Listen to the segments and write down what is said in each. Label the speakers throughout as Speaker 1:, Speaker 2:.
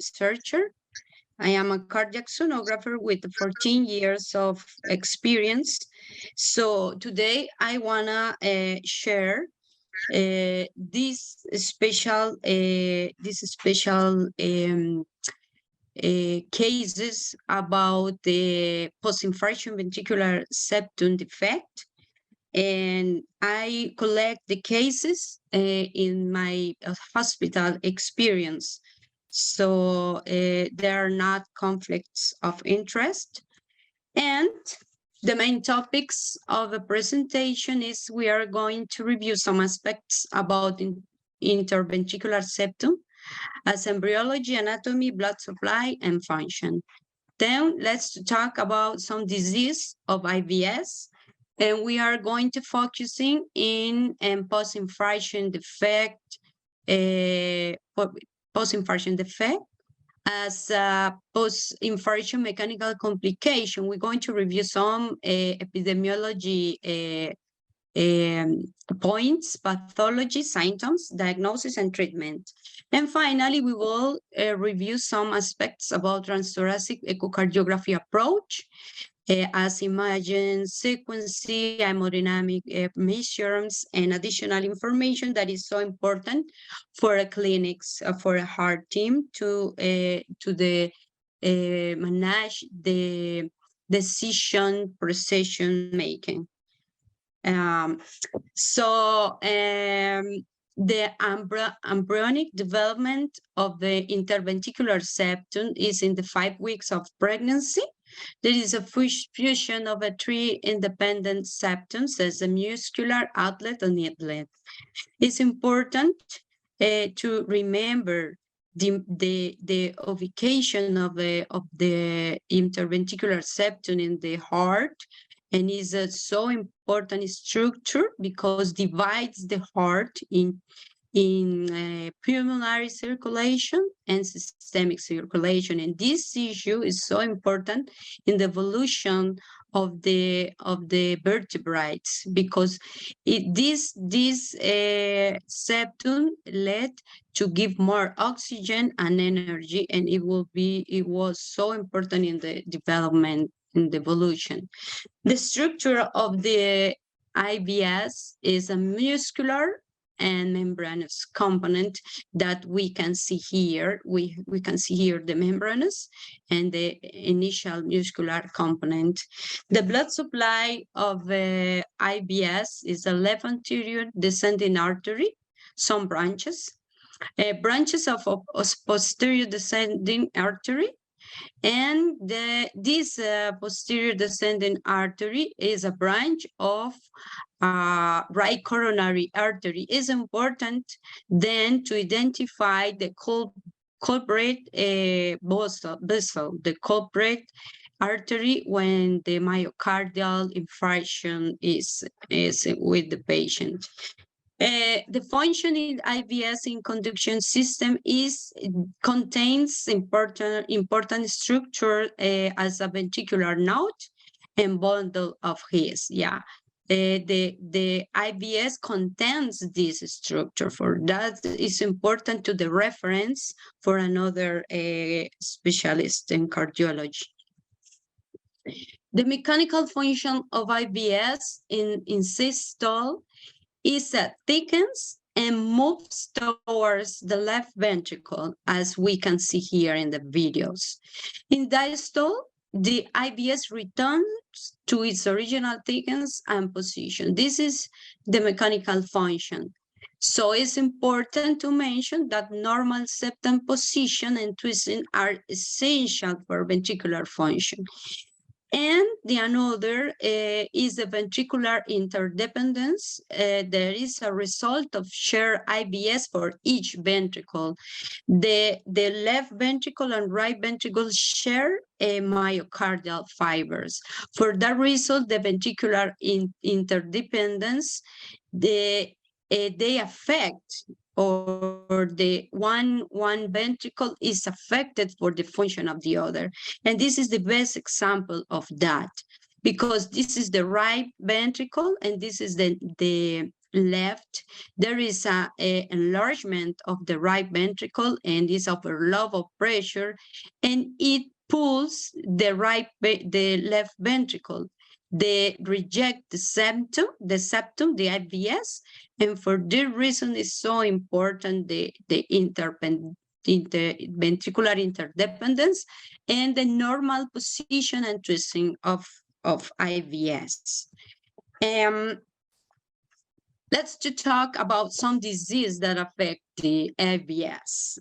Speaker 1: researcher. I am a cardiac sonographer with 14 years of experience. So today I wanna share these special cases about the post-infarction ventricular septum defect. And I collect the cases in my hospital experience. So there are not conflicts of interest. And the main topics of the presentation is we are going to review some aspects about interventricular septum as embryology, anatomy, blood supply, and function. Then let's talk about some disease of IBS. And we are going to focusing in post-infarction defect, post-infarction defect as a post-infarction mechanical complication. We're going to review some epidemiology points, pathology, symptoms, diagnosis, and treatment. And finally, we will review some aspects about transthoracic echocardiography approach, as imaging, sequencing, hemodynamic measurements, and additional information that is so important for a clinics, for a heart team to manage the decision precision making. The embryonic development of the interventricular septum is in the 5 weeks of pregnancy. There is a fusion of a 3 independent septums as a muscular outlet and inlet. It's important to remember the ubication of the interventricular septum in the heart, and is a so important structure because divides the heart in pulmonary circulation and systemic circulation. And this issue is so important in the evolution of the vertebrates, because this septum led to give more oxygen and energy, and it was so important in the development, in the evolution. The structure of the IBS is a muscular and membranous component that we can see here. We can see here the membranous and the initial muscular component. The blood supply of the IBS is a left anterior descending artery, some branches of posterior descending artery. And this posterior descending artery is a branch of right coronary artery. It's important then to identify the culprit vessel, the culprit artery when the myocardial infarction is with the patient. The function in IBS in conduction system contains important structure as a ventricular node and bundle of his. Yeah, the IBS contains this structure. For that is important to the reference for another specialist in cardiology. The mechanical function of IBS in systole is that thickens and moves towards the left ventricle, as we can see here in the videos. In diastole, the IBS returns to its original thickness and position. This is the mechanical function. So it's important to mention that normal septum position and twisting are essential for ventricular function. And the another is the ventricular interdependence. There is a result of shared IBS for each ventricle. The left ventricle and right ventricle share myocardial fibers. For that result, the ventricular interdependence, they affect, or the one ventricle is affected for the function of the other. And this is the best example of that, because this is the right ventricle and this is the left, there is a enlargement of the right ventricle and this overload of pressure, and it pulls the left ventricle. They reject the septum, the IVS, and for this reason it's so important the interventricular interdependence and the normal position and twisting of IVS. Let's talk about some disease that affect the IVS.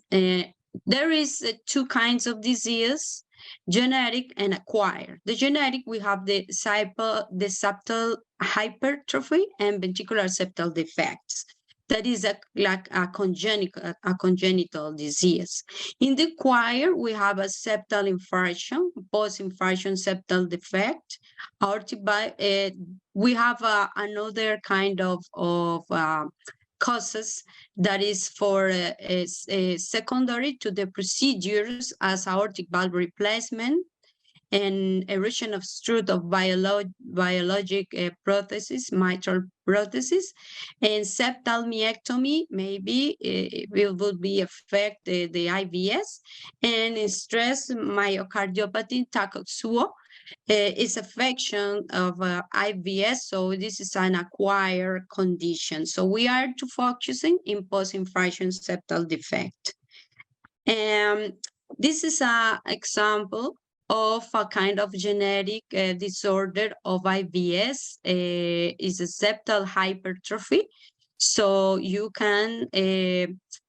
Speaker 1: There is two kinds of disease, genetic and acquired. The genetic, we have the septal hypertrophy and ventricular septal defects. That is like a congenital disease. In the acquired, we have a septal infarction, post-infarction septal defect. We have another kind of causes that is for secondary to the procedures as aortic valve replacement and erosion of strut of biologic prosthesis, mitral prosthesis, and septal myectomy, maybe it would be affect the IVS, and in stress myocardiopathy, Takotsubo, is affection of IVS, so this is an acquired condition. So we are focusing in post-infarction septal defect. This is an example of a kind of genetic disorder of IVS, is a septal hypertrophy. So you can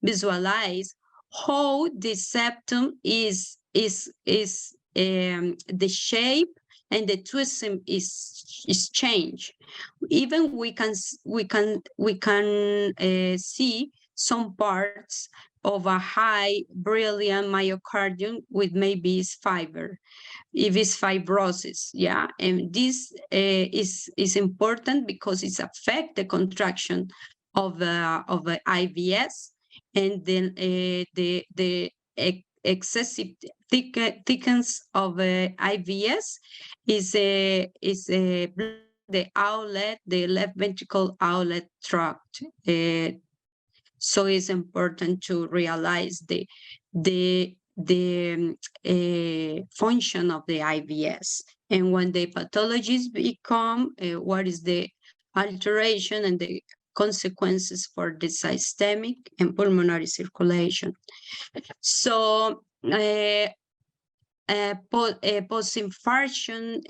Speaker 1: visualize how the septum is the shape and the twisting is changed. Even we can see some parts of a high brilliant myocardium with maybe fiber, if it's fibrosis, yeah. And this is important because it affects the contraction of the IVS, and then the excessive thickness of IVS is the outlet, the left ventricle outlet tract. So it's important to realize the function of the IVS, and when the pathologies become what is the alteration and the consequences for the systemic and pulmonary circulation. So post-infarction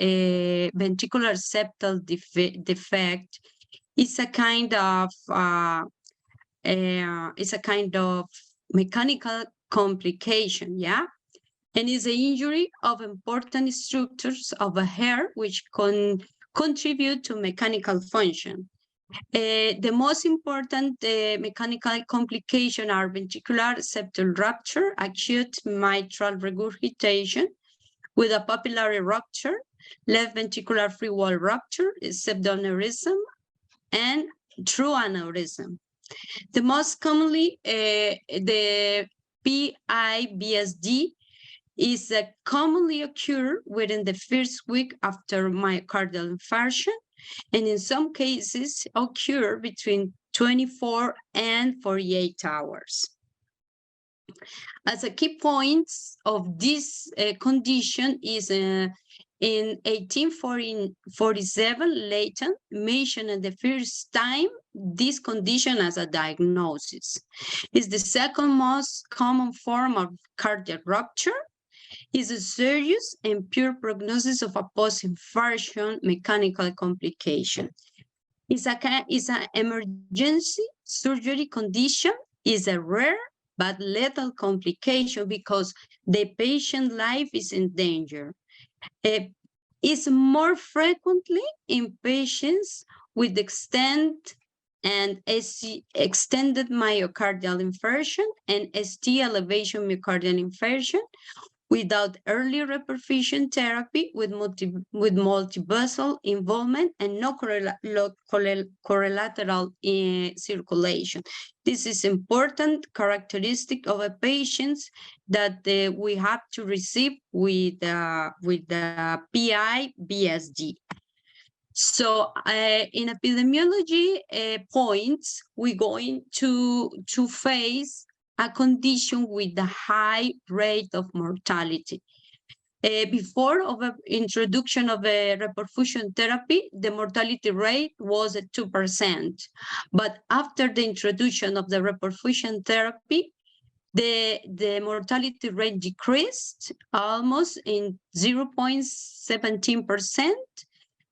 Speaker 1: ventricular septal defect is a kind of mechanical complication, yeah, and is an injury of important structures of a hair which contribute to mechanical function. The most important mechanical complication are ventricular septal rupture, acute mitral regurgitation with a papillary rupture, left ventricular free wall rupture, septaneurysm, and true aneurysm. The most commonly, the VSD is commonly occur within the first week after myocardial infarction, and in some cases occur between 24 and 48 hours. As a key points of this condition is in 1847, Leighton mentioned the first time this condition as a diagnosis. It's the second most common form of cardiac rupture. Is a serious and pure prognosis of a post-infarction mechanical complication. It's an emergency surgery condition. Is a rare but lethal complication because the patient's life is in danger. Is more frequently in patients with extended myocardial infarction and ST elevation myocardial infarction without early reperfusion therapy with multivessel involvement and no correlateral circulation. This is important characteristic of a patient that we have to receive with the PI VSD. So in epidemiology points, we're going to face a condition with a high rate of mortality. Before of introduction of a reperfusion therapy, the mortality rate was at 2%. But after the introduction of the reperfusion therapy, the mortality rate decreased almost in 0.17%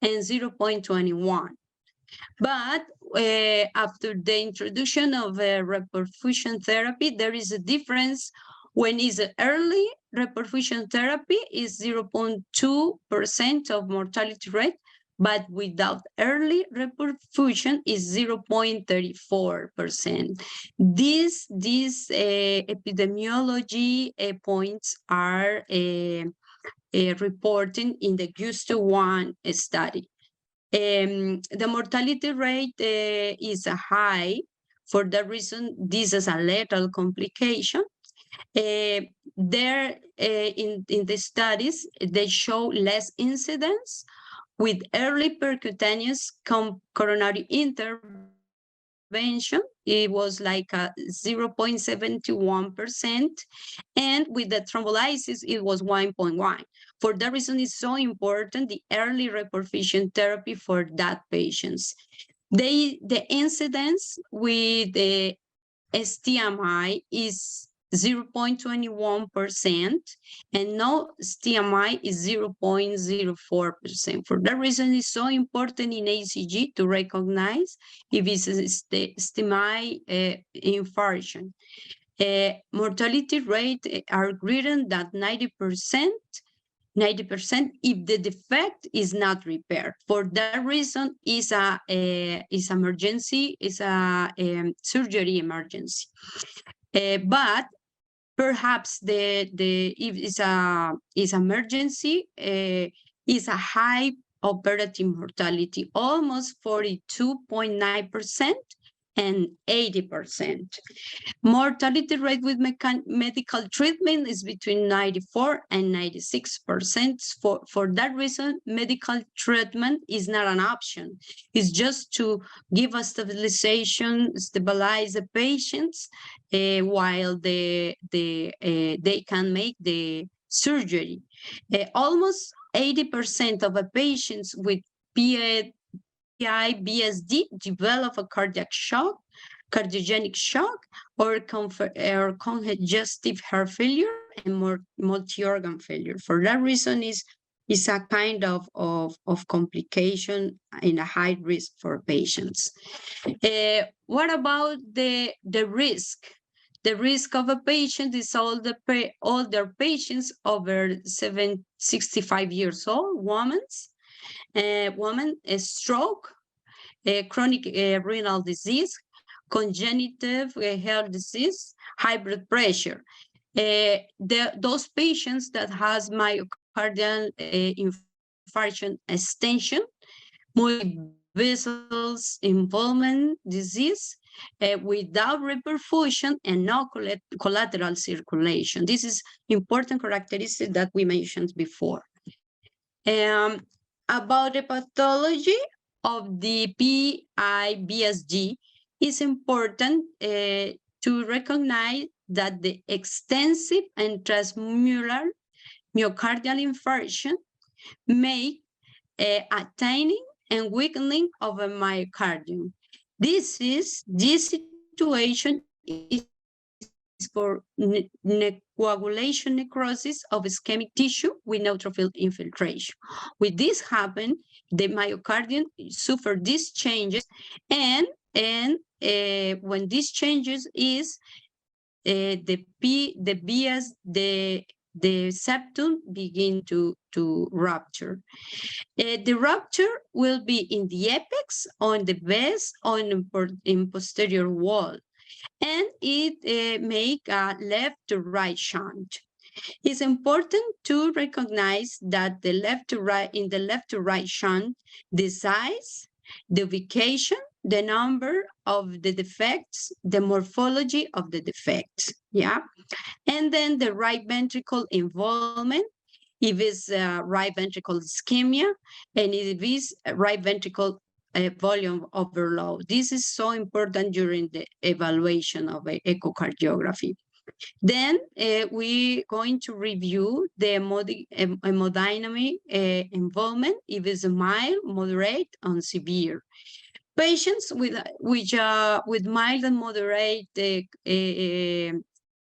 Speaker 1: and 0.21. But after the introduction of reperfusion therapy, there is a difference. When is early reperfusion therapy is 0.2% of mortality rate, but without early reperfusion is 0.34%. These epidemiology points are reporting in the GUST-1 study. The mortality rate is high. For that reason, this is a lethal complication. In the studies, they show less incidence with early percutaneous coronary intervention. It was like a 0.71%, and with the thrombolysis, it was 1.1. For that reason, it's so important, the early reperfusion therapy for that patients. The incidence with the STMI is 0.21%, and no STMI is 0.04%. For that reason, it's so important in ACG to recognize if it's a STMI infarction. Mortality rate are greater than 90%. 90% if the defect is not repaired. For that reason, is emergency, is a surgery emergency. But perhaps if it's emergency, is a high operative mortality, almost 42.9% and 80%. Mortality rate with medical treatment is between 94 and 96%. For that reason, medical treatment is not an option. It's just to give a stabilization, stabilize the patients while they can make the surgery. Almost 80% of the patients with VSD develop a cardiac shock, cardiogenic shock, or congestive heart failure and multi-organ failure. For that reason, is a kind of complication in a high risk for patients. What about the risk? The risk of a patient is older patients over 65 years old, women, a stroke, chronic renal disease, congenital heart disease, high blood pressure. Those patients that has myocardial infarction extension, multi-vessels involvement disease, without reperfusion and no collateral circulation. This is important characteristic that we mentioned before. About the pathology of the PIVSD, it's important to recognize that the extensive and transmural myocardial infarction make a thinning and weakening of a myocardium. This situation is for coagulation necrosis of ischemic tissue with neutrophil infiltration. With this happen, the myocardium suffer these changes, and when these changes is the septum begin to rupture. The rupture will be in the apex, on the base, in posterior wall, and it make a left to right shunt. It's important to recognize that in the left to right shunt, the size, the ubication, the number of the defects, the morphology of the defects, yeah? And then the right ventricle involvement if it's right ventricle ischemia, and if it's right ventricle volume overload. This is so important during the evaluation of echocardiography. Then we're going to review the hemodynamic involvement, if it's mild, moderate, and severe. Patients with mild and moderate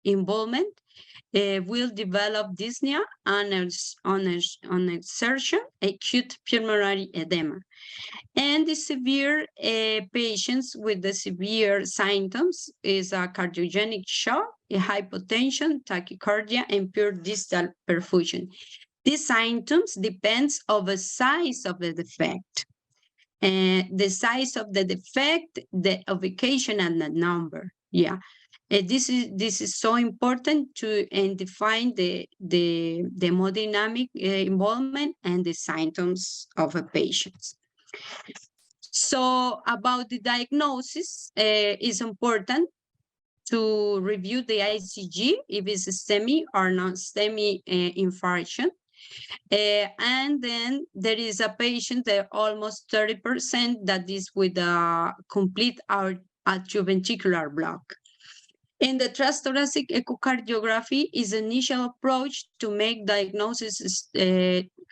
Speaker 1: involvement will develop dyspnea on exertion, acute pulmonary edema. And the severe patients with the severe symptoms is a cardiogenic shock, a hypotension, tachycardia, and pure distal perfusion. These symptoms depends on the size of the defect. The size of the defect, the ubication, and the number. Yeah. This is so important to define the hemodynamic involvement and the symptoms of a patient. So about the diagnosis, it's important to review the ICG if it's a STEMI or non-STEMI infarction. And then there is a patient that almost 30% that is with a complete atrioventricular block. In the transthoracic echocardiography is an initial approach to make diagnosis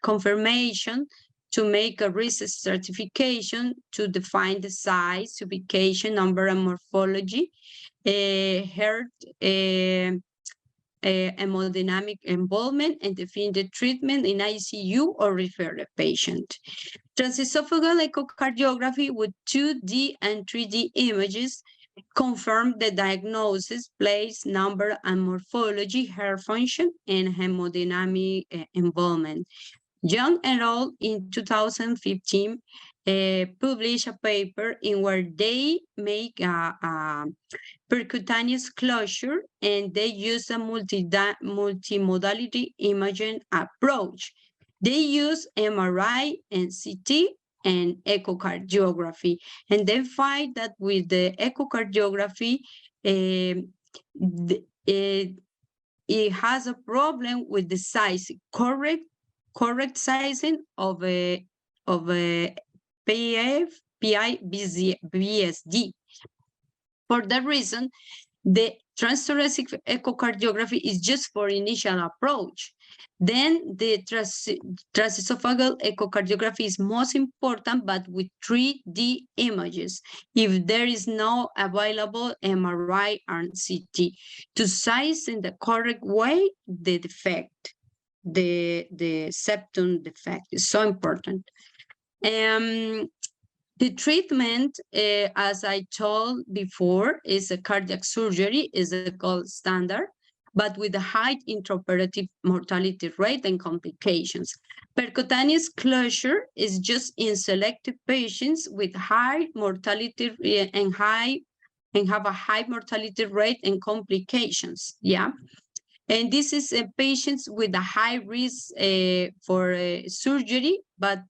Speaker 1: confirmation, to make a risk stratification, to define the size, ubication, number, and morphology, heart hemodynamic involvement, and define the treatment in ICU or refer the patient. Transesophageal echocardiography with 2D and 3D images confirm the diagnosis, place, number, and morphology, heart function, and hemodynamic involvement. Young et al. In 2015 published a paper in where they make a percutaneous closure, and they use a multimodality imaging approach. They use MRI and CT and echocardiography, and they find that with the echocardiography, it has a problem with the size, correct sizing of a VSD. For that reason, the transthoracic echocardiography is just for initial approach. Then the transesophageal echocardiography is most important, but with 3D images, if there is no available MRI and CT, to size in the correct way the defect, the septum defect is so important. The treatment, as I told before, is a cardiac surgery, is a gold standard, but with a high intraoperative mortality rate and complications. Percutaneous closure is just in selected patients with high mortality and have a high mortality rate and complications. Yeah. And this is patients with a high risk for surgery, but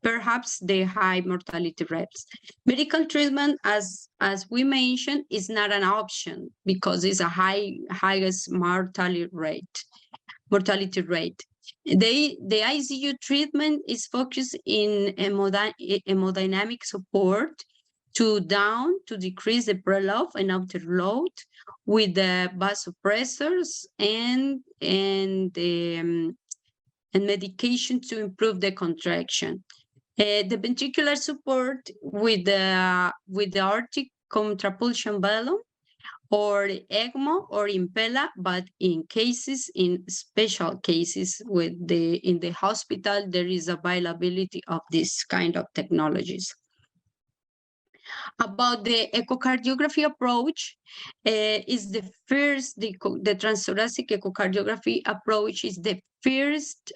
Speaker 1: perhaps the high mortality rates. Medical treatment, as we mentioned, is not an option because it's a highest mortality rate. The ICU treatment is focused in hemodynamic support to decrease the preload and afterload with the vasopressors and medication to improve the contraction. The ventricular support with the aortic contrapulsion balloon or ECMO or Impella, but in special cases in the hospital, there is availability of this kind of technologies. About the echocardiography approach, is the transthoracic echocardiography approach is the first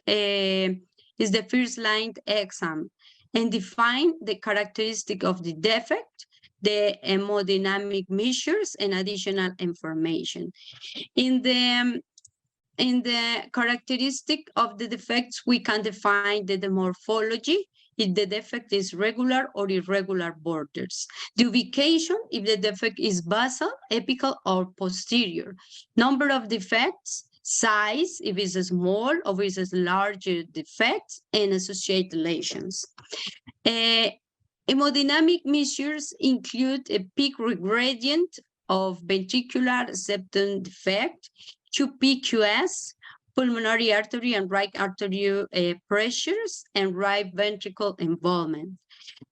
Speaker 1: line exam and define the characteristic of the defect, the hemodynamic measures, and additional information. In the characteristic of the defects, we can define the morphology, if the defect is regular or irregular borders. The ubication, if the defect is basal, apical, or posterior. Number of defects, size, if it's a small or if it's a larger defect, and associated lesions. Hemodynamic measures include a peak gradient of ventricular septum defect, QPQS, pulmonary artery and right artery pressures, and right ventricle involvement.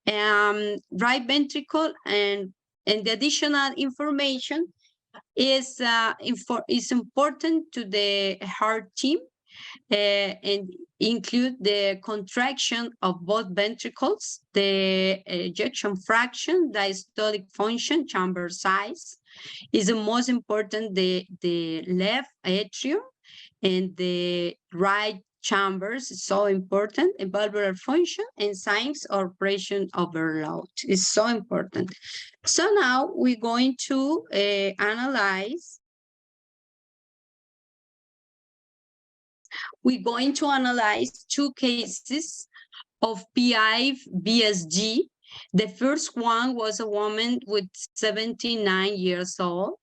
Speaker 1: Right ventricle and the additional information is important to the heart team and include the contraction of both ventricles, the ejection fraction, diastolic function, chamber size. Is the most important the left atrium and the right chambers is so important, and valvular function and signs of pressure overload is so important. So now we're going to analyze. We're going to analyze two cases of PI VSD. The first one was a woman with 79 years old,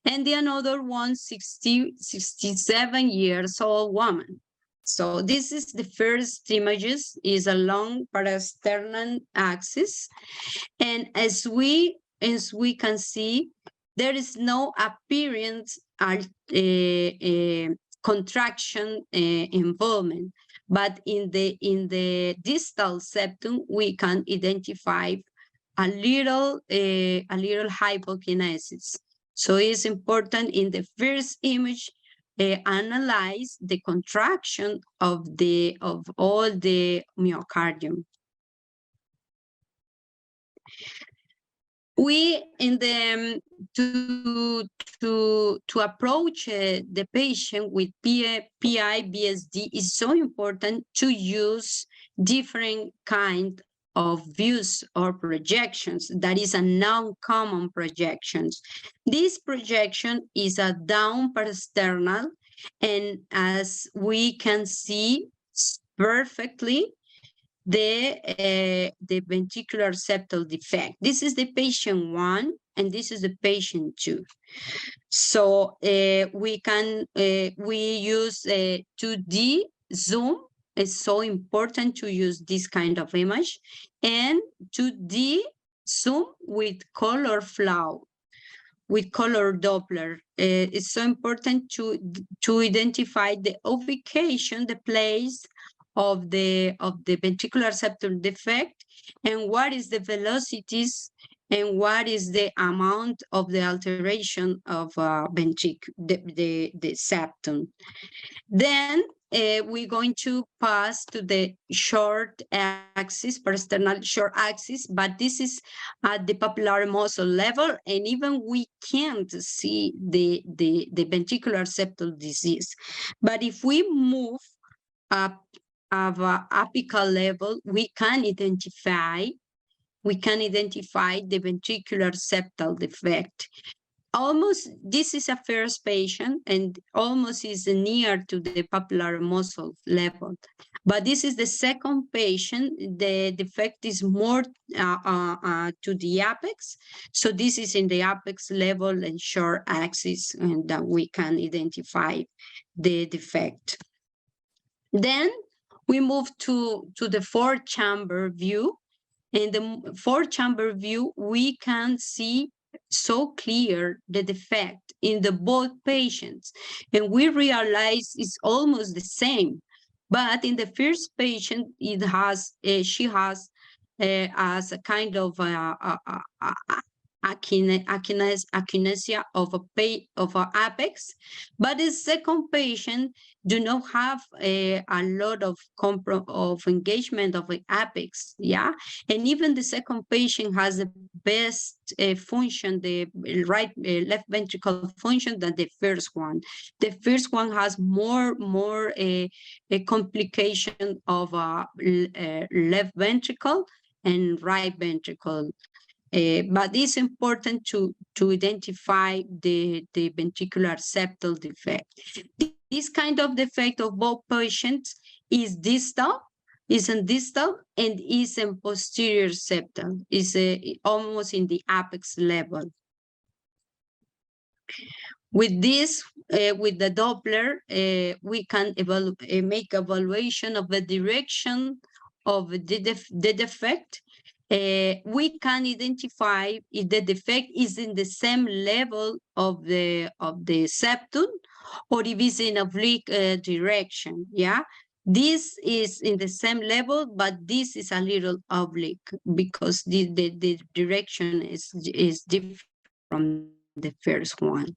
Speaker 1: and the another one 67 years old woman. So this is the first images, is a long parasternal axis. And as we can see, there is no apparent contraction involvement, but in the distal septum we can identify a little hypokinesis. So it's important in the first image analyze the contraction of all the myocardium. We in the to approach the patient with PI-BSD is so important to use different kind of views or projections. That is a non-common projections. This projection is a down parasternal, and as we can see perfectly, the ventricular septal defect. This is the patient 1, and this is the patient 2. So we use 2D zoom. It's so important to use this kind of image, and 2D zoom with color flow, with color Doppler. It's so important to identify the ubication, the place of the ventricular septal defect, and what is the velocities and what is the amount of the alteration of the septum. Then we're going to pass to the short axis, parasternal short axis, but this is at the papillary muscle level, and even we can't see the ventricular septal disease. But if we move up of apical level, we can identify the ventricular septal defect. Almost, this is a first patient and almost is near to the papillary muscle level. But this is the second patient. The defect is more to the apex. So this is in the apex level and short axis, and that we can identify the defect. Then we move to the 4-chamber view. In the 4-chamber view, we can see so clear the defect in the both patients, and we realize it's almost the same. But in the first patient, it has she has as a kind of akinesia of a apex, but the second patient do not have a lot of engagement of the apex, yeah, and even the second patient has the best function, the left ventricle function, than the first one. The first one has more a complication of left ventricle and right ventricle. But it's important to identify the ventricular septal defect. This kind of defect of both patients is distal, is in distal, and is in posterior septal, is almost in the apex level. With this, with the Doppler, we can make evaluation of the direction of the defect. We can identify if the defect is in the same level of the septum or if it's in oblique direction. Yeah, this is in the same level, but this is a little oblique because the direction is different from the first one.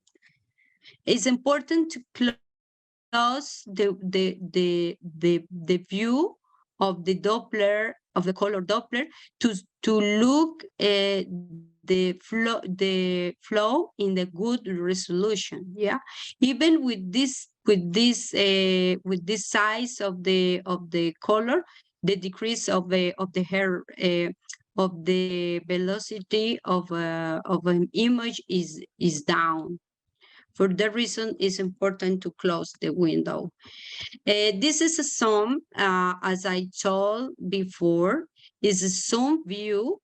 Speaker 1: It's important to close the view of the Doppler, of the color Doppler, to look the flow in the good resolution. Yeah, even with this size of the color, the decrease of the hair of the velocity of an image is down. For that reason, it's important to close the window. This is a zoom, as I told before, is a zoom view,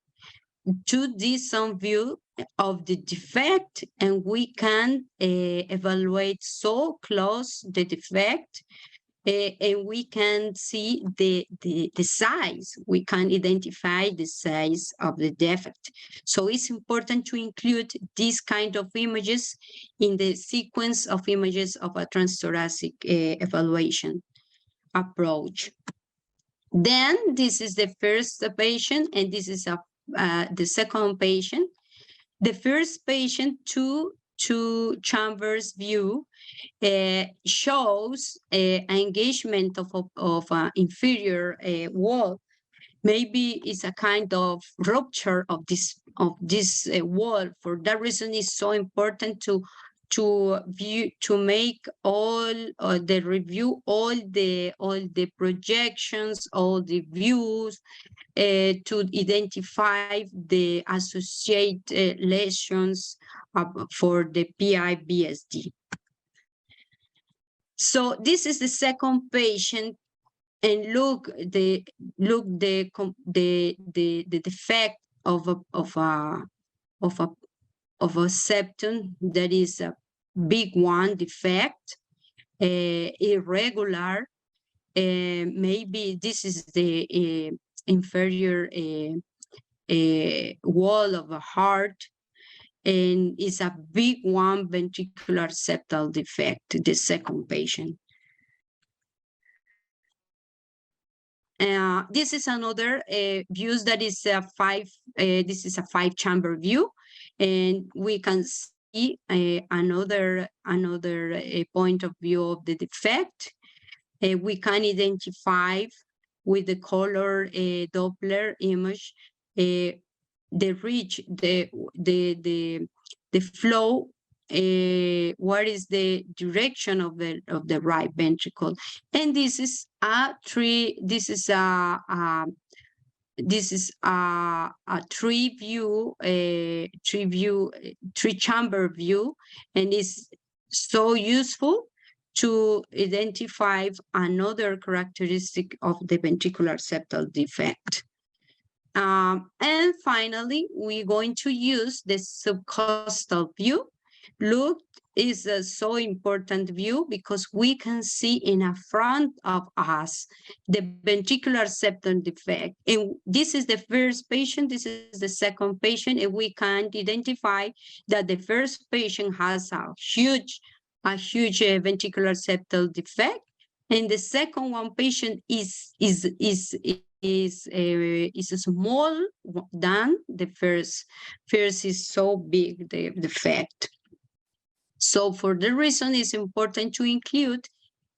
Speaker 1: 2D zoom view of the defect, and we can evaluate so close the defect, and we can see the size. We can identify the size of the defect. So it's important to include these kind of images in the sequence of images of a transthoracic evaluation approach. Then this is the first patient, and this is the second patient. The first patient, two chambers view, shows engagement of an inferior wall. Maybe it's a kind of rupture of this wall. For that reason, it's so important to make all the review, all the projections, all the views, to identify the associated lesions for the PI-VSD. So this is the second patient, and look the defect of a septum that is a big one defect, irregular. Maybe this is the inferior wall of a heart, and it's a big one, ventricular septal defect, the second patient. This is another views that is this is a 5-chamber view, and we can see another point of view of the defect. We can identify with the color Doppler image the reach, the flow, what is the direction of the right ventricle. And this is a three chamber view, and it's so useful to identify another characteristic of the ventricular septal defect. And finally, we're going to use the subcostal view. Look, is a so important view because we can see in front of us the ventricular septum defect. And this is the first patient, this is the second patient, and we can identify that the first patient has a huge ventricular septal defect, and the second one patient is small than the first. First is so big, the defect. So for the reason, it's important to include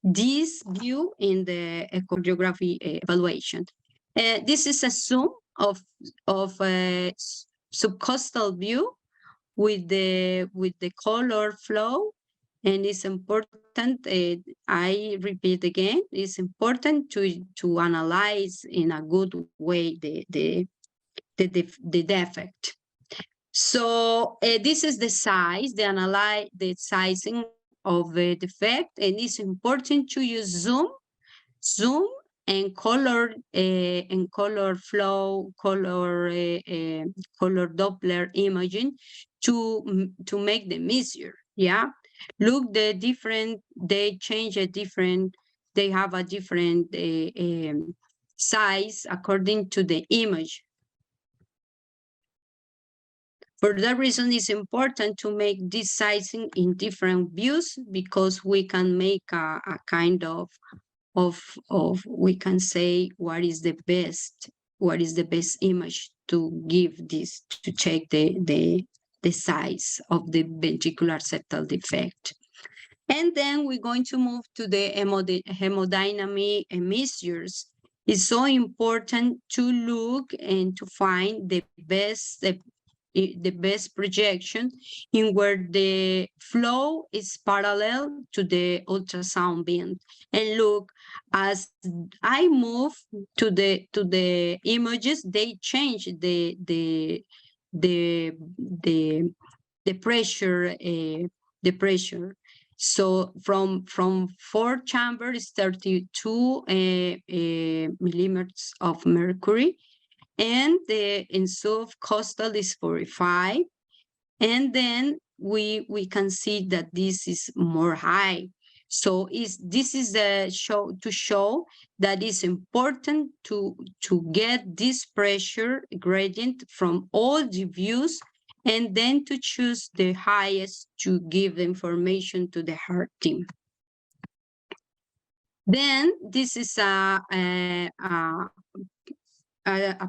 Speaker 1: this view in the echocardiography evaluation. This is a zoom of a subcostal view with the color flow, and it's important. I repeat again, it's important to analyze in a good way the defect. So this is the size, the sizing of the defect, and it's important to use zoom, and color flow, color Doppler imaging to make them easier. Yeah, Look, they change a different, they have a different size according to the image. For that reason, it's important to make this sizing in different views, because we can make a kind of we can say what is the best image to give this, to check the size of the ventricular septal defect. And then we're going to move to the hemodynamic measures. It's so important to look and to find the best projection in where the flow is parallel to the ultrasound beam. And look, as I move to the images, they change the pressure, the pressure. So from 4 chambers, 32 millimeters of mercury, and the in subcostal is 45. And then we can see that this is more high. So this is to show that it's important to get this pressure gradient from all the views, and then to choose the highest to give the information to the heart team. Then this is a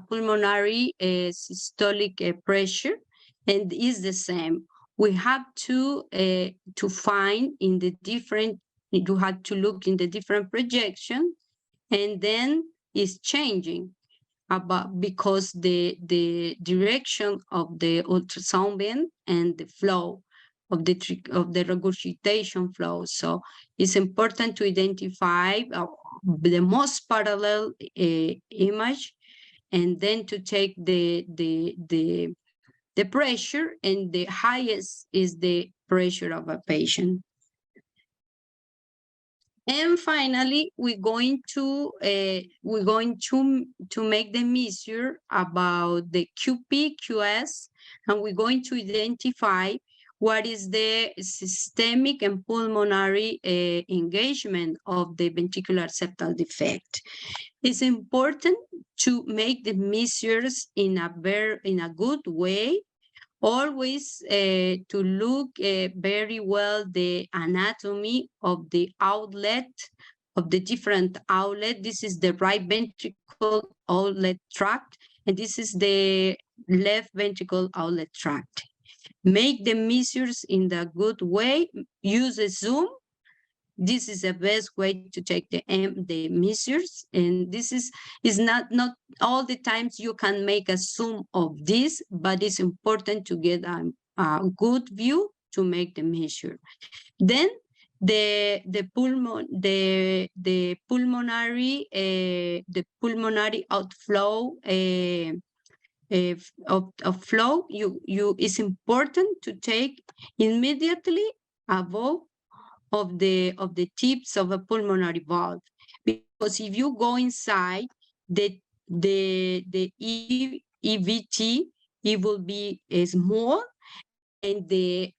Speaker 1: pulmonary systolic pressure, and is the same. We have to find in the different, you have to look in the different projection, and then it's changing because the direction of the ultrasound beam and the flow of the regurgitation flow. So it's important to identify the most parallel image, and then to take the pressure, and the highest is the pressure of a patient. And finally, we're going to make the measure about the QP, QS, and we're going to identify what is the systemic and pulmonary engagement of the ventricular septal defect. It's important to make the measures in a good way. Always to look very well the anatomy of the outlet, of the different outlet. This is the right ventricle outlet tract, and this is the left ventricle outlet tract. Make the measures in the good way. Use a zoom. This is the best way to take the measures, and this is not all the times you can make a zoom of this, but it's important to get a good view to make the measure. Then the pulmonary outflow of flow, is important to take immediately above of the tips of a pulmonary valve, because if you go inside the EVT, it will be small, and the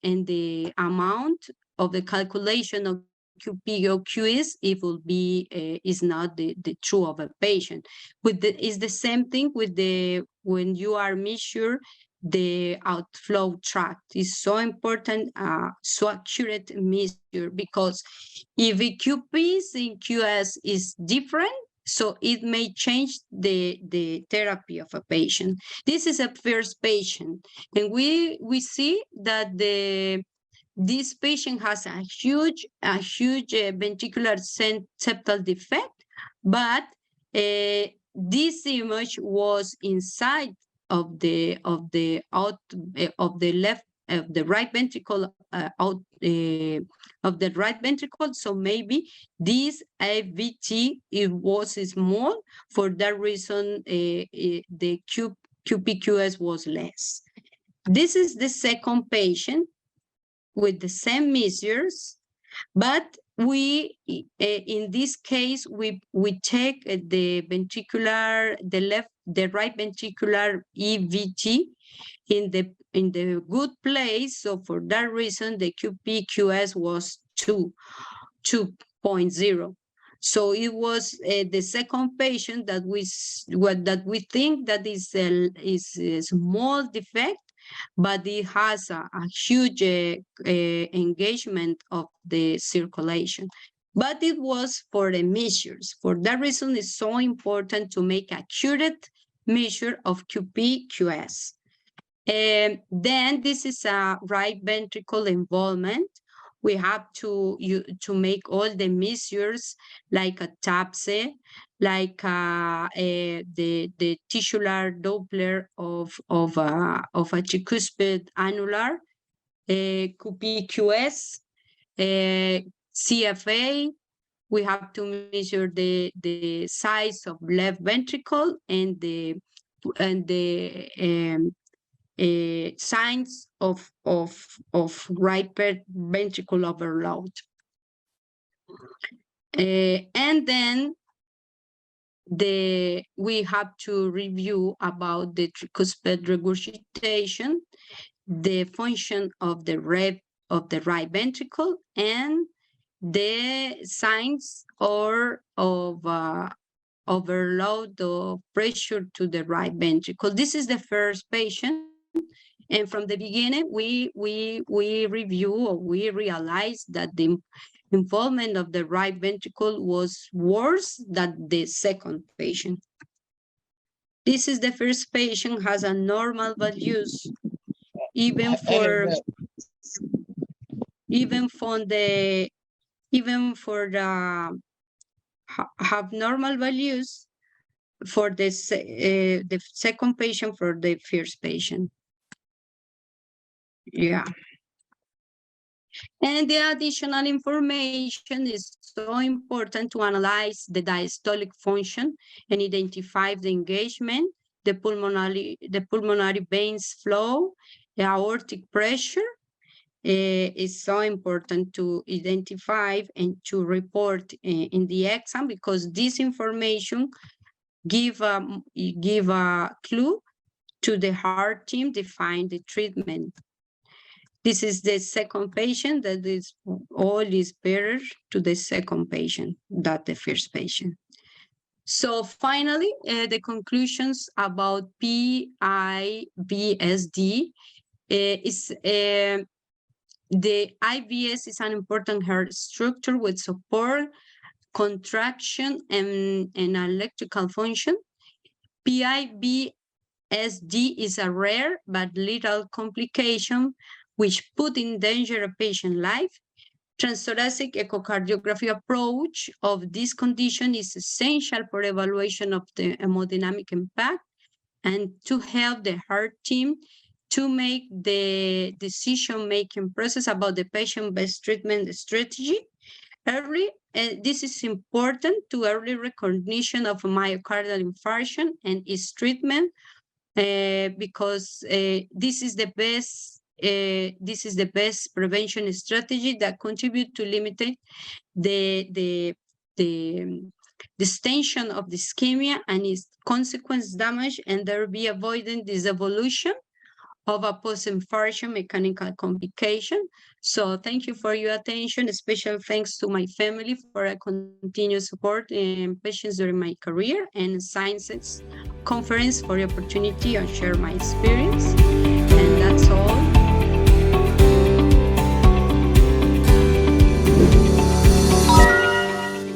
Speaker 1: amount of the calculation of QP or QS, it will be is not the true of a patient. It's the same thing with when you are measure the outflow tract. Is so important, so accurate measure, because if the QPs in QS is different, so it may change the therapy of a patient. This is a first patient, and we see that this patient has a huge ventricular septal defect, but this image was inside of the left of the right ventricle of the right ventricle. So maybe this AVT, it was small. For that reason, the QPQS was less. This is the second patient with the same measures, but we, in this case, we take the right ventricular EVT in the good place. So for that reason, the QPQS was 2.0. So it was the second patient that we think that is a small defect, but it has a huge engagement of the circulation. But it was for the measures. For that reason, it's so important to make accurate measure of QPQS. Then this is a right ventricle involvement. We have to make all the measures like a TAPSE, like the tisular Doppler of a tricuspid annular, QPQS, CFA. We have to measure the size of left ventricle and the signs of right ventricle overload. And then we have to review about the tricuspid regurgitation, the function of the right ventricle, and the signs of overload of pressure to the right ventricle. This is the first patient. And from the beginning, we review, or we realized that the involvement of the right ventricle was worse than the second patient. This is the first patient, has a normal values, even for have normal values for the second patient, for the first patient. Yeah. And the additional information is so important to analyze the diastolic function and identify the engagement, the pulmonary veins flow, the aortic pressure. Is so important to identify and to report in the exam, because this information give a clue to the heart team define the treatment. This is the second patient. That is all is better to the second patient than the first patient. So finally, the conclusions about PI-VSD is the IVS is an important heart structure with support, contraction, and electrical function. PI-VSD is a rare but lethal complication which put in danger a patient's life. Transthoracic echocardiography approach of this condition is essential for evaluation of the hemodynamic impact and to help the heart team to make the decision-making process about the patient-based treatment strategy early. This is important to early recognition of myocardial infarction and its treatment, because this is the best prevention strategy that contribute to limiting the extension of the ischemia and its consequence damage, and there be avoiding this evolution of a post-infarction mechanical complication. So thank you for your attention. A special thanks to my family for a continuous support and patience during my career, and Scientex Conference for the opportunity to share my experience. And that's all.